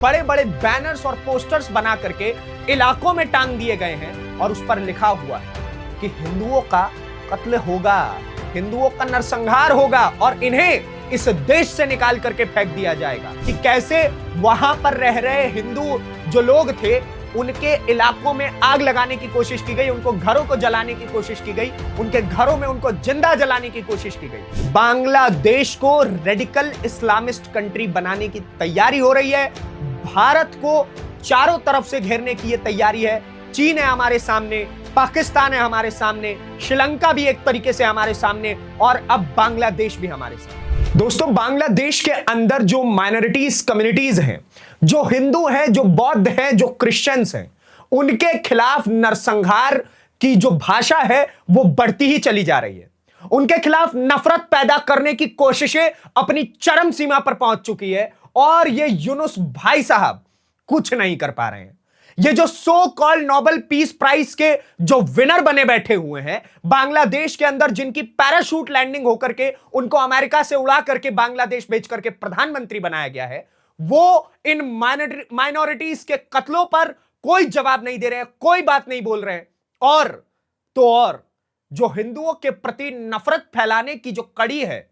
बड़े बड़े बैनर्स और पोस्टर्स बना करके इलाकों में टांग दिए गए हैं और उस पर लिखा हुआ है कि हिंदुओं का कत्ल होगा, हिंदुओं का नरसंहार होगा और इन्हें इस देश से निकाल करके फेंक दिया जाएगा। कि कैसे वहां पर रह रहे हिंदू जो लोग थे उनके इलाकों में आग लगाने की कोशिश की गई, उनको घरों को जलाने की कोशिश की गई, उनके घरों में उनको जिंदा जलाने की कोशिश की गई। बांग्लादेश को रेडिकल इस्लामिस्ट कंट्री बनाने की तैयारी हो रही है। भारत को चारों तरफ से घेरने की यह तैयारी है। चीन है हमारे सामने, पाकिस्तान है हमारे सामने, श्रीलंका भी एक तरीके से हमारे सामने और अब बांग्लादेश भी हमारे सामने। दोस्तों, बांग्लादेश के अंदर जो माइनॉरिटीज कम्युनिटीज हैं, जो हिंदू हैं, जो बौद्ध हैं, जो क्रिश्चियंस हैं, उनके खिलाफ नरसंहार की जो भाषा है वो बढ़ती ही चली जा रही है। उनके खिलाफ नफरत पैदा करने की कोशिशें अपनी चरम सीमा पर पहुंच चुकी है और ये यूनुस भाई साहब कुछ नहीं कर पा रहे हैं। ये जो so called Nobel Peace Prize के जो विनर बने बैठे हुए हैं बांग्लादेश के अंदर, जिनकी पैराशूट लैंडिंग होकर के उनको अमेरिका से उड़ा करके बांग्लादेश भेज करके प्रधानमंत्री बनाया गया है, वो इन माइनॉरिटीज के कत्लों पर कोई जवाब नहीं दे रहे हैं, कोई बात नहीं बोल रहे हैं। और जो हिंदुओं के प्रति नफरत फैलाने की जो कड़ी है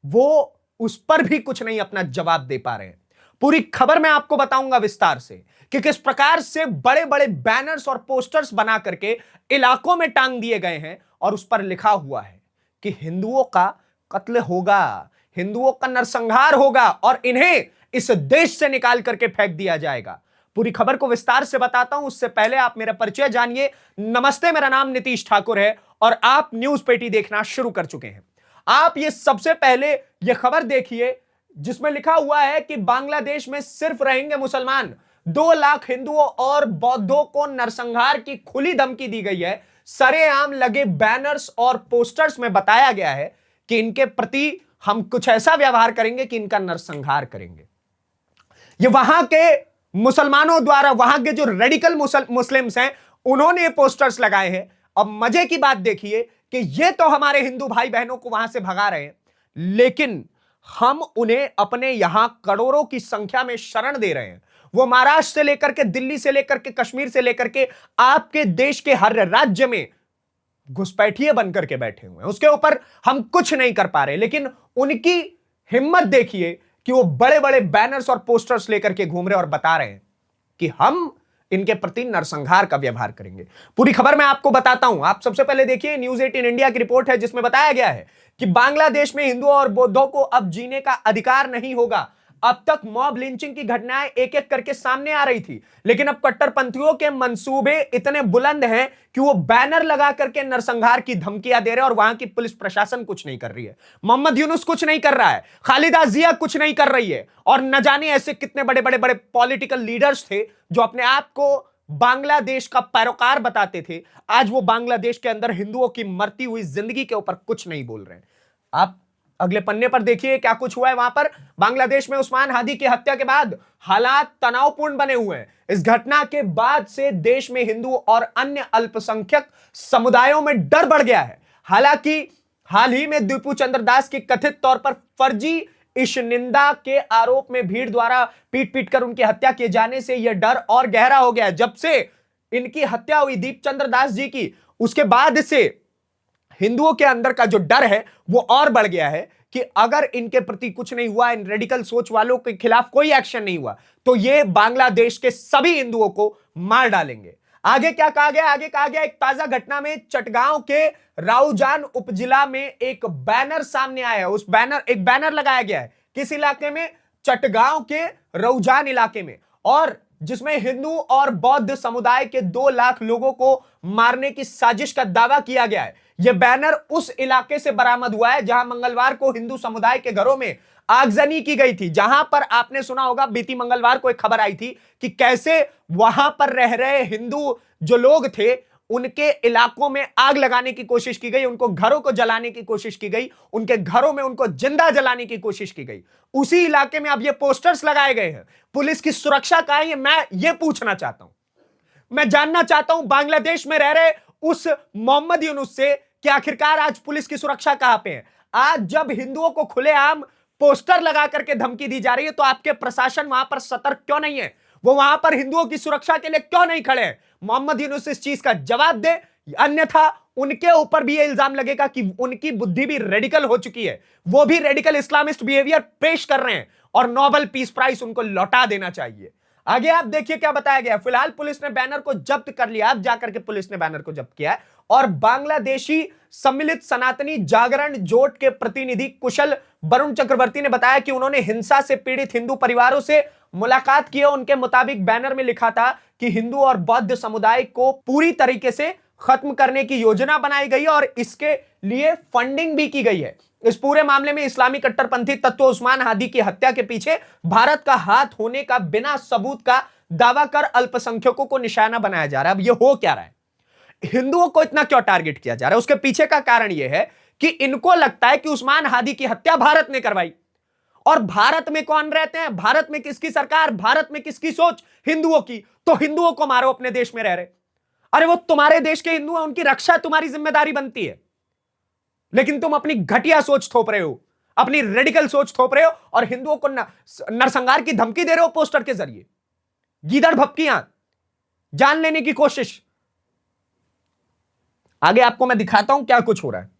वो उस पर भी कुछ नहीं अपना जवाब दे पा रहे हैं। पूरी खबर मैं आपको बताऊंगा विस्तार से कि किस प्रकार से बड़े बड़े बैनर्स और पोस्टर्स बना करके इलाकों में टांग दिए गए हैं और उस पर लिखा हुआ है कि हिंदुओं का कत्ल होगा, हिंदुओं का नरसंहार होगा और इन्हें इस देश से निकाल करके फेंक दिया जाएगा। पूरी खबर को विस्तार से बताता हूं, उससे पहले आप मेरा परिचय जानिए। नमस्ते, मेरा नाम नीतीश ठाकुर है और आप न्यूज पेटी देखना शुरू कर चुके हैं। आप ये सबसे पहले ये खबर देखिए जिसमें लिखा हुआ है कि बांग्लादेश में सिर्फ रहेंगे मुसलमान। 2 लाख हिंदुओं और बौद्धों को नरसंहार की खुली धमकी दी गई है। सरेआम लगे बैनर्स और पोस्टर्स में बताया गया है कि इनके प्रति हम कुछ ऐसा व्यवहार करेंगे कि इनका नरसंहार करेंगे। ये वहां के मुसलमानों द्वारा, वहां के जो रेडिकल मुस्लिम्स हैं उन्होंने ये पोस्टर्स लगाए हैं। अब मजे की बात देखिए कि ये तो हमारे हिंदू भाई बहनों को वहां से भगा रहे हैं, लेकिन हम उन्हें अपने यहां करोड़ों की संख्या में शरण दे रहे हैं। वो महाराष्ट्र से लेकर के, दिल्ली से लेकर के, कश्मीर से लेकर के आपके देश के हर राज्य में घुसपैठिए बनकर के बैठे हुए हैं। उसके ऊपर हम कुछ नहीं कर पा रहे, लेकिन उनकी हिम्मत देखिए कि वो बड़े बड़े बैनर्स और पोस्टर्स लेकर के घूम रहे और बता रहे हैं कि हम इनके प्रति नरसंहार का व्यवहार करेंगे। पूरी खबर मैं आपको बताता हूं। आप सबसे पहले देखिए, न्यूज 18 इंडिया की रिपोर्ट है जिसमें बताया गया है कि बांग्लादेश में हिंदुओं और बौद्धों को अब जीने का अधिकार नहीं होगा। अब तक मॉब लिंचिंग की घटनाएं एक एक करके सामने आ रही थी, लेकिन अब कट्टरपंथियों के मंसूबे इतने बुलंद हैं कि वो बैनर लगा करके नरसंहार की धमकियां दे रहे हैं और वहां की पुलिस प्रशासन कुछ नहीं कर रही है। मोहम्मद यूनुस कुछ नहीं कर रहा है, खालिदा जिया कुछ नहीं कर रही है और न जाने ऐसे कितने बड़े बड़े बड़े पॉलिटिकल लीडर्स थे जो अपने आप को बांग्लादेश का पैरोकार बताते थे। आज वो बांग्लादेश के अंदर हिंदुओं की मरती हुई जिंदगी के ऊपर कुछ नहीं बोल रहे हैं। आप अगले पन्ने पर देखिए क्या कुछ हुआ है वहां पर। बांग्लादेश में उस्मान हादी की हत्या के बाद हालात तनावपूर्ण बने हुए हैं। इस घटना के बाद से देश में हिंदू और अन्य अल्पसंख्यक समुदायों में डर बढ़ गया है। हालांकि हाल ही में दीपू चंद्र दास की कथित तौर पर फर्जी ईशनिंदा के आरोप में भीड़ द्वारा पीट पीट कर उनकी हत्या किए जाने से यह डर और गहरा हो गया है। जब से इनकी हत्या हुई दीप चंद्र दास जी की, उसके बाद से हिंदुओं के अंदर का जो डर है वो और बढ़ गया है कि अगर इनके प्रति कुछ नहीं हुआ, इन रेडिकल सोच वालों के खिलाफ कोई एक्शन नहीं हुआ, तो ये बांग्लादेश के सभी हिंदुओं को मार डालेंगे। आगे क्या कहा गया? आगे कहा गया एक ताजा घटना में चटगांव के राउजान उपजिला में एक बैनर सामने आया है। एक बैनर लगाया गया है किस इलाके में? चटगांव के राउजान इलाके में, और जिसमें हिंदू और बौद्ध समुदाय के 2 लाख लोगों को मारने की साजिश का दावा किया गया है। यह बैनर उस इलाके से बरामद हुआ है जहां मंगलवार को हिंदू समुदाय के घरों में आगजनी की गई थी। जहां पर आपने सुना होगा बीती मंगलवार को एक खबर आई थी कि कैसे वहां पर रह रहे हिंदू जो लोग थे उनके इलाकों में आग लगाने की कोशिश की गई, उनको घरों को जलाने की कोशिश की गई, उनके घरों में उनको जिंदा जलाने की कोशिश की गई। उसी इलाके में अब ये पोस्टर्स लगाए गए हैं। पुलिस की सुरक्षा कहां है? मैं ये पूछना चाहता हूं, मैं जानना चाहता हूं बांग्लादेश में रह रहे उस मोहम्मद यूनुस से कि आखिरकार आज पुलिस की सुरक्षा कहां पे है। आज जब हिंदुओं को खुलेआम पोस्टर लगा करके धमकी दी जा रही है, तो आपके प्रशासन वहां पर सतर्क क्यों नहीं है? वो वहां पर हिंदुओं की सुरक्षा के लिए क्यों नहीं खड़े हैं? मोहम्मद यूनुस इस चीज का जवाब दे, अन्यथा उनके ऊपर भी यह इल्जाम लगेगा कि उनकी बुद्धि भी रेडिकल हो चुकी है, वो भी रेडिकल इस्लामिस्ट बिहेवियर पेश कर रहे हैं और नोबेल पीस प्राइज उनको लौटा देना चाहिए। आगे आप देखिए क्या बताया गया। फिलहाल पुलिस ने बैनर को जब्त कर लिया, अब जाकर के पुलिस ने बैनर को जब्त किया है और बांग्लादेशी सम्मिलित सनातनी जागरण जोट के प्रतिनिधि कुशल वरुण चक्रवर्ती ने बताया कि उन्होंने हिंसा से पीड़ित हिंदू परिवारों से मुलाकात की है। उनके मुताबिक बैनर में लिखा था कि हिंदू और बौद्ध समुदाय को पूरी तरीके से खत्म करने की योजना बनाई गई है और इसके लिए फंडिंग भी की गई है। इस पूरे मामले में इस्लामी कट्टरपंथी तत्व उस्मान हादी की हत्या के पीछे भारत का हाथ होने का बिना सबूत का दावा कर अल्पसंख्यकों को निशाना बनाया जा रहा है। अब यह हो क्या रहा है? हिंदुओं को इतना क्यों टारगेट किया जा रहा है? उसके पीछे का कारण यह है कि इनको लगता है कि उस्मान हादी की हत्या भारत ने करवाई। और भारत में कौन रहते हैं? भारत में किसकी सरकार? भारत में किसकी सोच? हिंदुओं की। तो हिंदुओं को मारो, अपने देश में रह रहे। अरे वो तुम्हारे देश के हिंदू हैं, उनकी रक्षा तुम्हारी जिम्मेदारी बनती है, लेकिन तुम अपनी घटिया सोच थोप रहे हो, अपनी रेडिकल सोच थोप रहे हो और हिंदुओं को नरसंहार की धमकी दे रहे हो पोस्टर के जरिए। गीदड़ भपकियां, जान लेने की कोशिश। आगे आपको मैं दिखाता हूं क्या कुछ हो रहा है।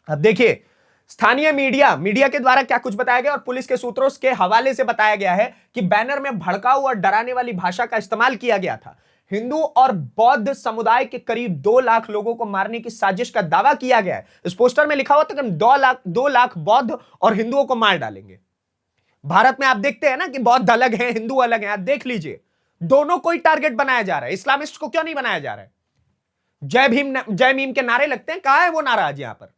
अब देखिए स्थानीय मीडिया के द्वारा क्या कुछ बताया गया और पुलिस के सूत्रों के हवाले से बताया गया है कि बैनर में भड़काऊ और डराने वाली भाषा का इस्तेमाल किया गया था। हिंदू और बौद्ध समुदाय के करीब 2 लाख लोगों को मारने की साजिश का दावा किया गया है। इस पोस्टर में लिखा हुआ था कि हम 2 लाख बौद्ध और हिंदुओं को मार डालेंगे। भारत में आप देखते हैं ना कि बौद्ध अलग हैं, हिंदू अलग हैं। आप देख लीजिए, दोनों को ही टारगेट बनाया जा रहा है। इस्लामिस्ट को क्यों नहीं बनाया जा रहा है? जय भीम के नारे लगते हैं, कहां है वो नारा आज यहां पर?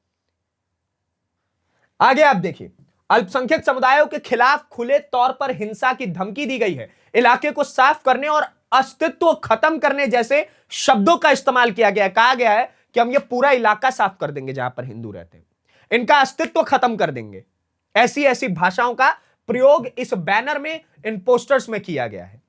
आगे आप देखिए, अल्पसंख्यक समुदायों के खिलाफ खुले तौर पर हिंसा की धमकी दी गई है। इलाके को साफ करने और अस्तित्व खत्म करने जैसे शब्दों का इस्तेमाल किया गया है। कहा गया है कि हम ये पूरा इलाका साफ कर देंगे जहां पर हिंदू रहते हैं, इनका अस्तित्व खत्म कर देंगे। ऐसी ऐसी भाषाओं का प्रयोग इस बैनर में, इन पोस्टर्स में किया गया है।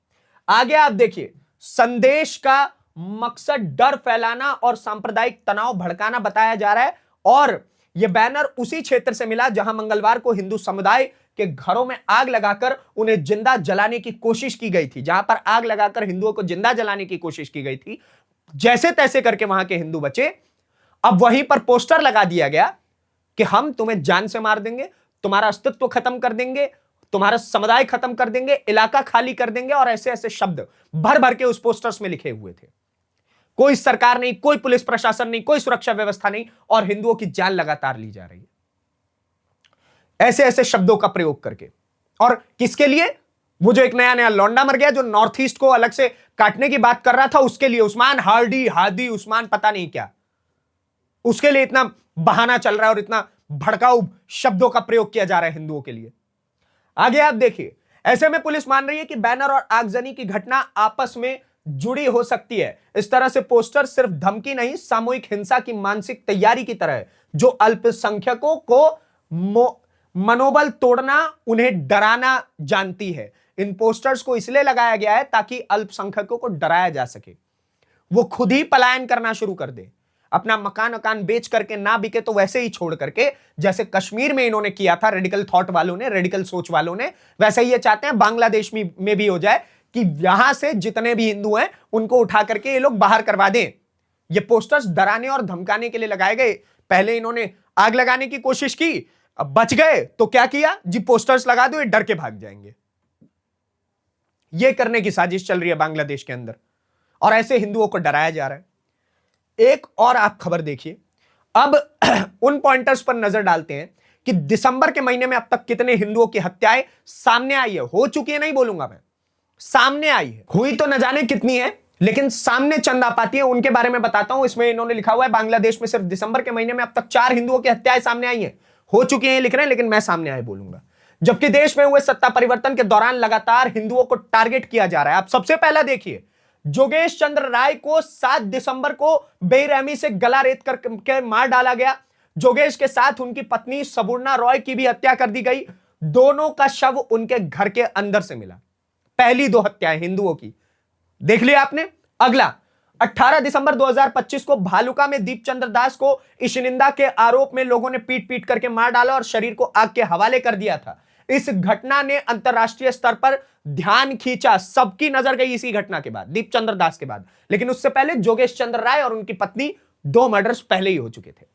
आगे आप देखिए, संदेश का मकसद डर फैलाना और सांप्रदायिक तनाव भड़काना बताया जा रहा है और यह बैनर उसी क्षेत्र से मिला जहां मंगलवार को हिंदू समुदाय के घरों में आग लगाकर उन्हें जिंदा जलाने की कोशिश की गई थी। जहां पर आग लगाकर हिंदुओं को जिंदा जलाने की कोशिश की गई थी, जैसे तैसे करके वहां के हिंदू बचे। अब वहीं पर पोस्टर लगा दिया गया कि हम तुम्हें जान से मार देंगे, तुम्हारा अस्तित्व खत्म कर देंगे, तुम्हारा समुदाय खत्म कर देंगे, इलाका खाली कर देंगे और ऐसे ऐसे शब्द भर भर के उस पोस्टर्स में लिखे हुए थे। कोई सरकार नहीं, कोई पुलिस प्रशासन नहीं, कोई सुरक्षा व्यवस्था नहीं और हिंदुओं की जान लगातार ली जा रही है ऐसे ऐसे शब्दों का प्रयोग करके। और किसके लिए? वो जो एक नया लौंडा मर गया जो नॉर्थ ईस्ट को अलग से काटने की बात कर रहा था, उसके लिए। उस्मान हादी उस्मान पता नहीं क्या, उसके लिए इतना बहाना चल रहा है और इतना भड़काऊ शब्दों का प्रयोग किया जा रहा है हिंदुओं के लिए। आगे आप देखिए, ऐसे में पुलिस मान रही है कि बैनर और आगजनी की घटना आपस में जुड़ी हो सकती है। इस तरह से पोस्टर सिर्फ धमकी नहीं, सामूहिक हिंसा की मानसिक तैयारी की तरह है, जो अल्पसंख्यकों को मनोबल तोड़ना, उन्हें डराना जानती है। इन पोस्टर्स को इसलिए लगाया गया है ताकि अल्पसंख्यकों को डराया जा सके, वो खुद ही पलायन करना शुरू कर दे, अपना मकान बेच करके, ना बिके तो वैसे ही छोड़ करके, जैसे कश्मीर में इन्होंने किया था रेडिकल थॉट वालों ने, रेडिकल सोच वालों ने, वैसे ही ये चाहते हैं बांग्लादेश में भी हो जाए कि यहां से जितने भी हिंदू हैं उनको उठा करके ये लोग बाहर करवा दें। ये पोस्टर्स डराने और धमकाने के लिए लगाए गए। पहले इन्होंने आग लगाने की कोशिश की, अब बच गए तो क्या किया जी, पोस्टर्स लगा दो, ये डर के भाग जाएंगे। ये करने की साजिश चल रही है बांग्लादेश के अंदर और ऐसे हिंदुओं को डराया जा रहा है। एक और आप खबर देखिए, अब उन पॉइंटर्स पर नजर डालते हैं कि दिसंबर के महीने में अब तक कितने हिंदुओं की हत्याएं सामने आई है। हो चुकी है नहीं बोलूंगा मैं, सामने आई है, हुई तो न जाने कितनी है, लेकिन सामने चंद आ पाती है, उनके बारे में बताता हूं। इसमें इन्होंने लिखा हुआ है बांग्लादेश में सिर्फ दिसंबर के महीने में अब तक 4 हिंदुओं की हत्याएं सामने आई हैं। हो चुकी हैं लिख रहे हैं, लेकिन मैं सामने आए बोलूंगा। जबकि देश में हुए सत्ता परिवर्तन के दौरान लगातार हिंदुओं को टारगेट किया जा रहा है। आप सबसे पहला देखिए, जोगेश चंद्र राय को 7 दिसंबर को बेरहमी से गला रेत करके मार डाला गया। जोगेश के साथ उनकी पत्नी सपूर्णा रॉय की भी हत्या कर दी गई। दोनों का शव उनके घर के अंदर से मिला। पहली 2 हत्याएं हिंदुओं की, देख लिया आपने। अगला, 18 दिसंबर 2025 को भालुका में दीपचंद्र दास को ईशनिंदा के आरोप में लोगों ने पीट पीट करके मार डाला और शरीर को आग के हवाले कर दिया था। इस घटना ने अंतरराष्ट्रीय स्तर पर ध्यान खींचा, सबकी नजर गई इसी घटना के बाद, दीपचंद्र दास के बाद। लेकिन उससे पहले जोगेश चंद्र राय और उनकी पत्नी 2 मर्डर्स पहले ही हो चुके थे।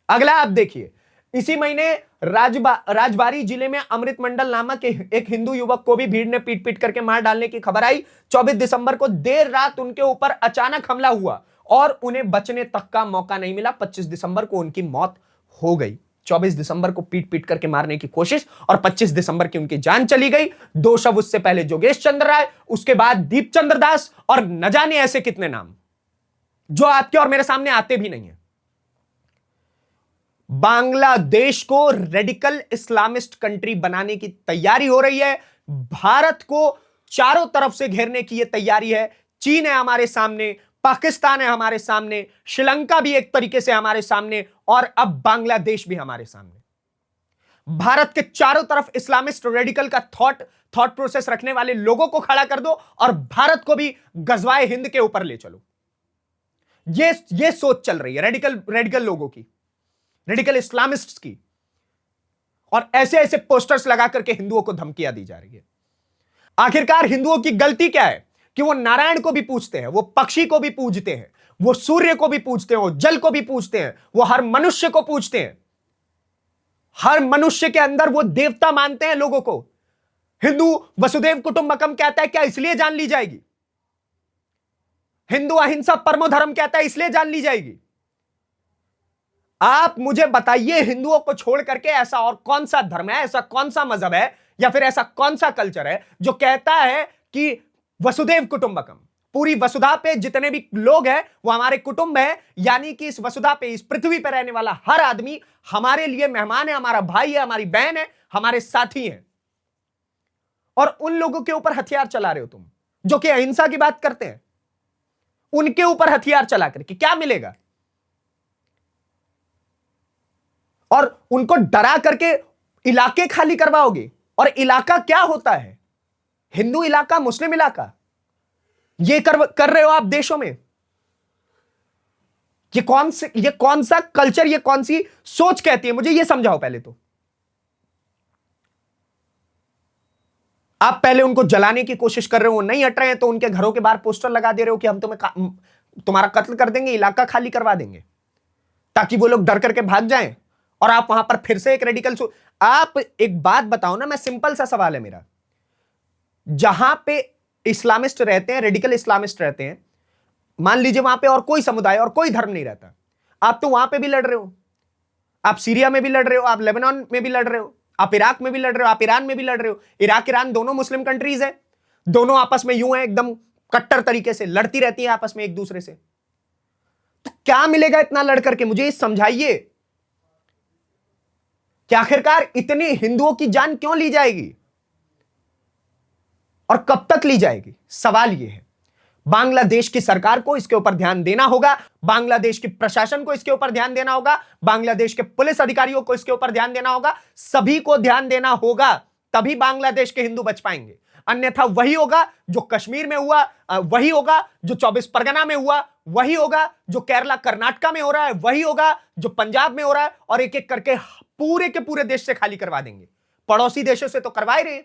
अगला आप देखिए, इसी महीने राजबारी जिले में अमृत मंडल नामक एक हिंदू युवक को भी भीड़ ने पीट पीट करके मार डालने की खबर आई। 24 दिसंबर को देर रात उनके ऊपर अचानक हमला हुआ और उन्हें बचने तक का मौका नहीं मिला। 25 दिसंबर को उनकी मौत हो गई। 24 दिसंबर को पीट पीट करके मारने की कोशिश और 25 दिसंबर की उनकी जान चली गई। 2 शव, उससे पहले जोगेश चंद्र राय, उसके बाद दीपचंद्र दास और न जाने ऐसे कितने नाम जो आपके और मेरे सामने आते भी नहीं है। बांग्लादेश को रेडिकल इस्लामिस्ट कंट्री बनाने की तैयारी हो रही है। भारत को चारों तरफ से घेरने की यह तैयारी है। चीन है हमारे सामने, पाकिस्तान है हमारे सामने, श्रीलंका भी एक तरीके से हमारे सामने और अब बांग्लादेश भी हमारे सामने। भारत के चारों तरफ इस्लामिस्ट रेडिकल का थॉट प्रोसेस रखने वाले लोगों को खड़ा कर दो और भारत को भी गजवाए हिंद के ऊपर ले चलो। ये सोच चल रही है रेडिकल लोगों की, रेडिकल इस्लामिस्ट्स की, और ऐसे ऐसे पोस्टर्स लगा करके हिंदुओं को धमकियां दी जा रही है। आखिरकार हिंदुओं की गलती क्या है कि वो नारायण को भी पूजते हैं, वो पक्षी को भी पूजते हैं, वो सूर्य को भी पूजते हैं, वो जल को भी पूजते हैं, वो हर मनुष्य को पूजते हैं, हर मनुष्य के अंदर वो देवता मानते हैं लोगों को। हिंदू वसुदेव कुटुंबकम कहता है, क्या इसलिए जान ली जाएगी? हिंदू अहिंसा परमो धर्म कहता है, इसलिए जान ली जाएगी? आप मुझे बताइए, हिंदुओं को छोड़ करके ऐसा और कौन सा धर्म है, ऐसा कौन सा मजहब है, या फिर ऐसा कौन सा कल्चर है जो कहता है कि वसुदेव कुटुंबकम, पूरी वसुधा पे जितने भी लोग हैं वो हमारे कुटुंब है, यानी कि इस वसुधा पे, इस पृथ्वी पे रहने वाला हर आदमी हमारे लिए मेहमान है, हमारा भाई है, हमारी बहन है, हमारे साथी हैं। और उन लोगों के ऊपर हथियार चला रहे हो तुम, जो कि अहिंसा की बात करते हैं। उनके ऊपर हथियार चला करके क्या मिलेगा? और उनको डरा करके इलाके खाली करवाओगे। और इलाका क्या होता है? हिंदू इलाका, मुस्लिम इलाका, ये कर रहे हो आप देशों में। ये कौन सा कल्चर, ये कौन सी सोच कहती है? मुझे ये समझाओ पहले तो। आप पहले उनको जलाने की कोशिश कर रहे हो, वो नहीं हट रहे हैं तो उनके घरों के बाहर पोस्टर लगा दे रहे हो कि हम तुम्हारा कत्ल कर देंगे, इलाका खाली करवा देंगे, ताकि वो लोग डर करके भाग जाएं और आप वहां पर फिर से एक रेडिकल। आप एक बात बताओ ना, मैं सिंपल सा सवाल है मेरा, जहां पे इस्लामिस्ट रहते हैं, रेडिकल इस्लामिस्ट रहते हैं, मान लीजिए वहां पे और कोई समुदाय और कोई धर्म नहीं रहता, आप तो वहां पे भी लड़ रहे हो, आप सीरिया में भी लड़ रहे हो, आप लेबनान में भी लड़ रहे हो, आप इराक में भी लड़ रहे हो, आप ईरान में भी लड़ रहे हो। इराक ईरान दोनों मुस्लिम कंट्रीज है, दोनों आपस में यूं है एकदम कट्टर तरीके से लड़ती रहती है आपस में एक दूसरे से। तो क्या मिलेगा इतना लड़ करके? मुझे ये समझाइए कि आखिरकार इतनी हिंदुओं की जान क्यों ली जाएगी और कब तक ली जाएगी? सवाल यह है। बांग्लादेश की सरकार को इसके ऊपर ध्यान देना होगा, बांग्लादेश की प्रशासन को इसके ऊपर ध्यान देना होगा, बांग्लादेश के पुलिस अधिकारियों को इसके ऊपर ध्यान देना होगा, सभी को ध्यान देना होगा, तभी बांग्लादेश के हिंदू बच पाएंगे। अन्यथा वही होगा जो कश्मीर में हुआ, वही होगा जो 24 परगना में हुआ, वही होगा जो केरला कर्नाटका में हो रहा है, वही होगा जो पंजाब में हो रहा है, और एक एक करके पूरे के पूरे देश से खाली करवा देंगे। पड़ोसी देशों से तो करवा ही रहे।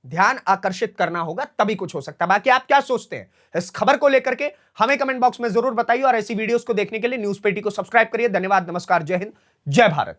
ध्यान आकर्षित करना होगा, तभी कुछ हो सकता है। बाकी आप क्या सोचते हैं इस खबर को लेकर के, हमें कमेंट बॉक्स में जरूर बताइए, और ऐसी वीडियोस को देखने के लिए न्यूज़ पेटी को सब्सक्राइब करिए। धन्यवाद, नमस्कार, जय हिंद, जय भारत।